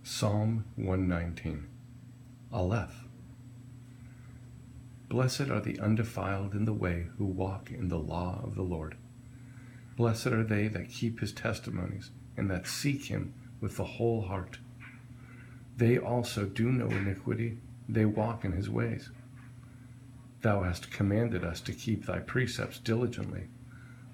Psalm 119. Aleph. Blessed are the undefiled in the way who walk in the law of the Lord. Blessed are they that keep his testimonies and that seek him with the whole heart. They also do no iniquity, they walk in his ways. Thou hast commanded us to keep thy precepts diligently.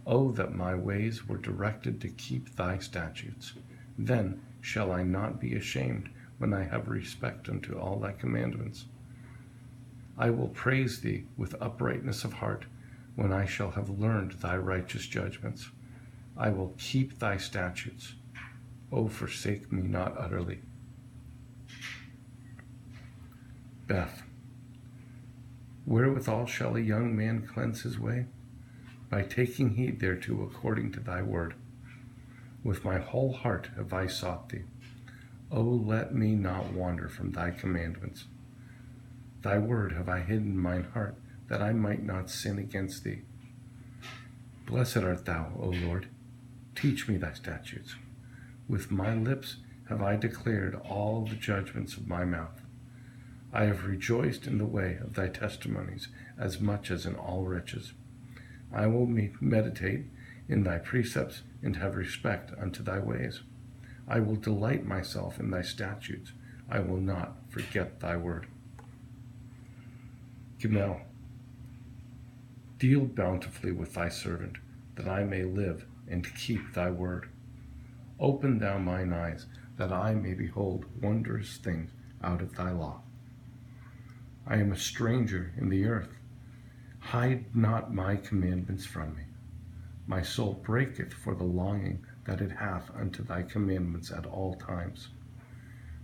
O that my ways were directed to keep thy statutes. Then shall I not be ashamed when I have respect unto all thy commandments. I will praise thee with uprightness of heart when I shall have learned thy righteous judgments. I will keep thy statutes. O forsake me not utterly. Beth. Wherewithal shall a young man cleanse his way? By taking heed thereto according to thy word. With my whole heart have I sought thee. O let me not wander from thy commandments. Thy word have I hidden in mine heart, that I might not sin against thee. Blessed art thou, O Lord. Teach me thy statutes. With my lips have I declared all the judgments of my mouth. I have rejoiced in the way of thy testimonies as much as in all riches. I will meditate in thy precepts and have respect unto thy ways. I will delight myself in thy statutes. I will not forget thy word. Gimel. Deal bountifully with thy servant, that I may live and keep thy word. Open thou mine eyes, that I may behold wondrous things out of thy law. I am a stranger in the earth. Hide not my commandments from me. My soul breaketh for the longing that it hath unto thy commandments at all times.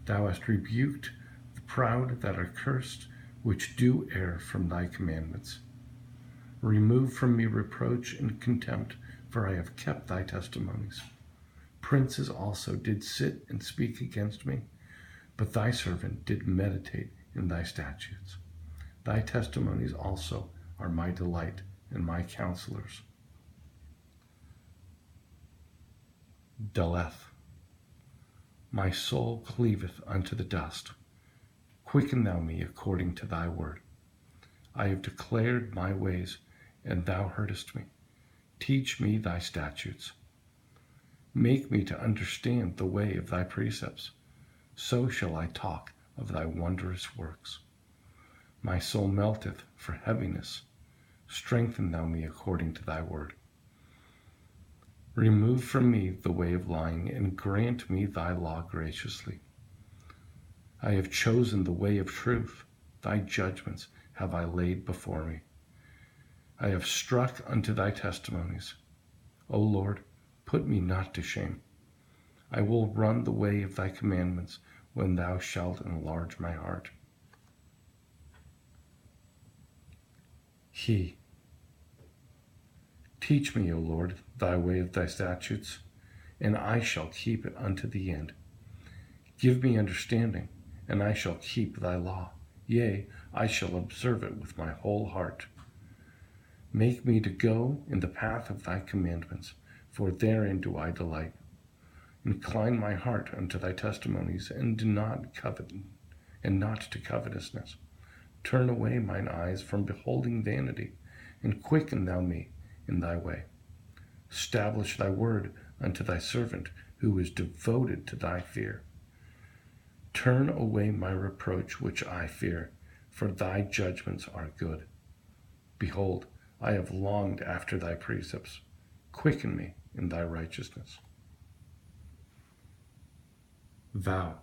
Thou hast rebuked the proud that are cursed, which do err from thy commandments. Remove from me reproach and contempt, for I have kept thy testimonies. Princes also did sit and speak against me, but thy servant did meditate in thy statutes. Thy testimonies also are my delight and my counselors. Deleth. My soul cleaveth unto the dust. Quicken thou me according to thy word. I have declared my ways, and thou heardest me. Teach me thy statutes. Make me to understand the way of thy precepts. So shall I talk of thy wondrous works. My soul melteth for heaviness. Strengthen thou me according to thy word. Remove from me the way of lying, and grant me thy law graciously. I have chosen the way of truth. Thy judgments have I laid before me. I have struck unto thy testimonies. O Lord, put me not to shame. I will run the way of thy commandments when thou shalt enlarge my heart. He. Teach me, O Lord, thy way of thy statutes, and I shall keep it unto the end. Give me understanding, and I shall keep thy law. Yea, I shall observe it with my whole heart. Make me to go in the path of thy commandments, for therein do I delight. Incline my heart unto thy testimonies, and do not covet, and not to covetousness. Turn away mine eyes from beholding vanity, and quicken thou me in thy way. Establish thy word unto thy servant, who is devoted to thy fear. Turn away my reproach which I fear, for thy judgments are good. Behold, I have longed after thy precepts. Quicken me in thy righteousness. Vow.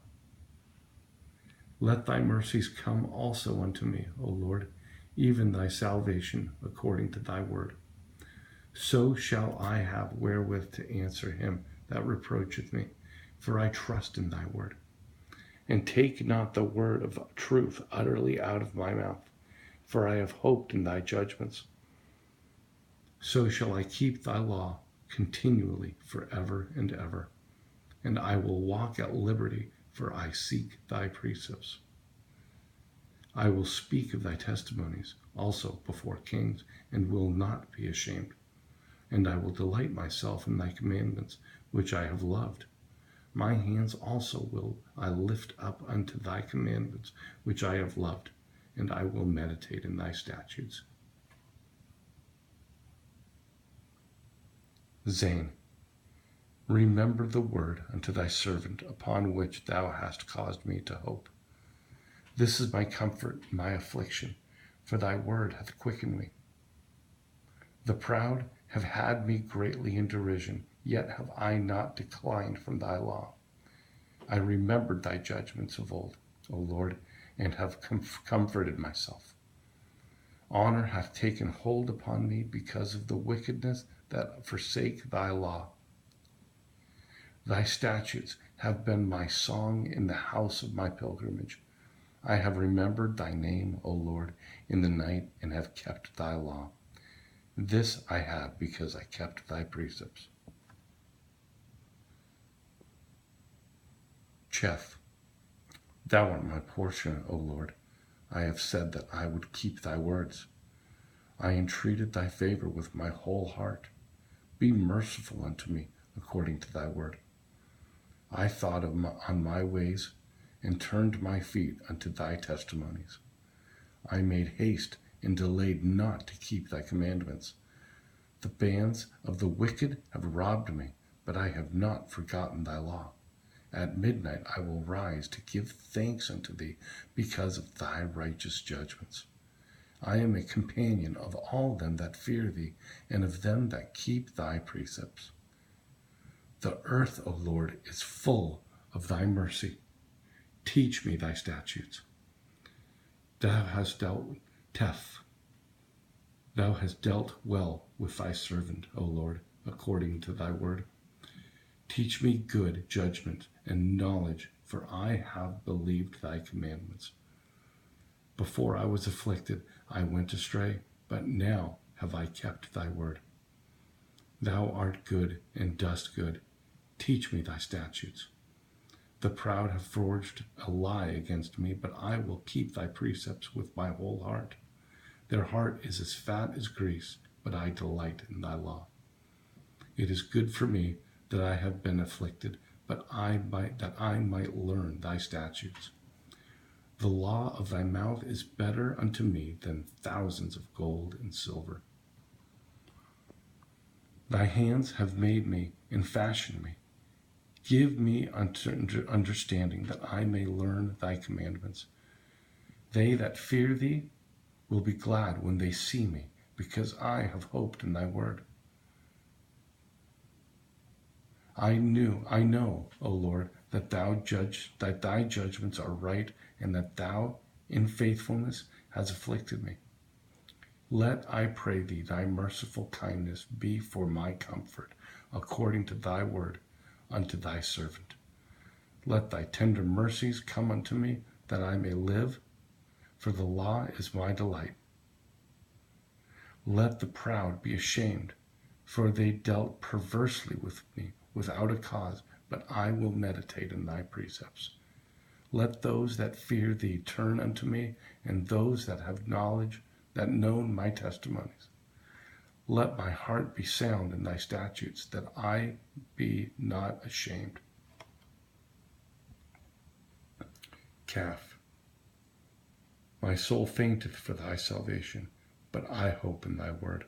Let thy mercies come also unto me, O Lord, even thy salvation according to thy word. So shall I have wherewith to answer him that reproacheth me, for I trust in thy word. And take not the word of truth utterly out of my mouth, for I have hoped in thy judgments. So shall I keep thy law continually forever and ever, and I will walk at liberty, for I seek thy precepts. I will speak of thy testimonies also before kings, and will not be ashamed. And I will delight myself in thy commandments, which I have loved. My hands also will I lift up unto thy commandments, which I have loved, and I will meditate in thy statutes. Zane, remember the word unto thy servant, upon which thou hast caused me to hope. This is my comfort, my affliction, for thy word hath quickened me. The proud have had me greatly in derision, yet have I not declined from thy law. I remembered thy judgments of old, O Lord, and have comforted myself. Honor hath taken hold upon me because of the wickedness that forsake thy law. Thy statutes have been my song in the house of my pilgrimage. I have remembered thy name, O Lord, in the night, and have kept thy law. This I have because I kept thy precepts. Cheth, thou art my portion, O Lord. I have said that I would keep thy words. I entreated thy favor with my whole heart. Be merciful unto me according to thy word. I thought on my ways, and turned my feet unto thy testimonies. I made haste and delayed not to keep thy commandments. The bands of the wicked have robbed me, but I have not forgotten thy law. At midnight I will rise to give thanks unto thee because of thy righteous judgments. I am a companion of all them that fear thee, and of them that keep thy precepts. The earth, O Lord, is full of thy mercy. Teach me thy statutes. Thou hast dealt well with thy servant, O Lord, according to thy word. Teach me good judgment and knowledge, for I have believed thy commandments. Before I was afflicted, I went astray, but now have I kept thy word. Thou art good and dost good. Teach me thy statutes. The proud have forged a lie against me, but I will keep thy precepts with my whole heart. Their heart is as fat as grease, but I delight in thy law. It is good for me that I have been afflicted, that I might learn thy statutes. The law of thy mouth is better unto me than thousands of gold and silver. Thy hands have made me and fashioned me. Give me understanding that I may learn thy commandments. They that fear thee will be glad when they see me, because I have hoped in thy word. I know, O Lord, that thy judgments are right, and that thou in faithfulness hast afflicted me. Let, I pray thee, thy merciful kindness be for my comfort, according to thy word, unto thy servant. Let thy tender mercies come unto me, that I may live, for the law is my delight. Let the proud be ashamed, for they dealt perversely with me without a cause, but I will meditate in thy precepts. Let those that fear thee turn unto me, and those that have knowledge, that know my testimonies. Let my heart be sound in thy statutes, that I be not ashamed. Calf. My soul fainteth for thy salvation, but I hope in thy word.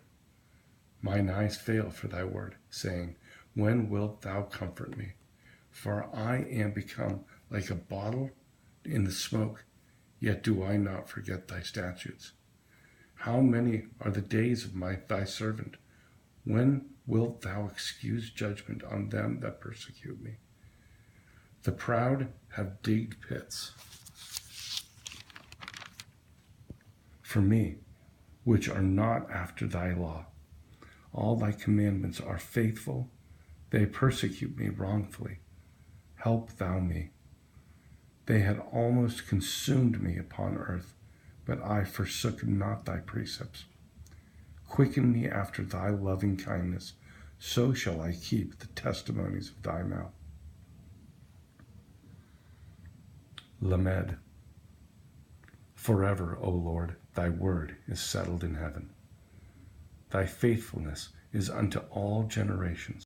Mine eyes fail for thy word, saying, when wilt thou comfort me? For I am become like a bottle in the smoke, yet do I not forget thy statutes. How many are the days of thy servant? When wilt thou excuse judgment on them that persecute me? The proud have digged pits for me, which are not after thy law. All thy commandments are faithful. They persecute me wrongfully. Help thou me. They had almost consumed me upon earth, but I forsook not thy precepts. Quicken me after thy loving kindness, so shall I keep the testimonies of thy mouth. Lamed. Forever, O Lord, thy word is settled in heaven. Thy faithfulness is unto all generations.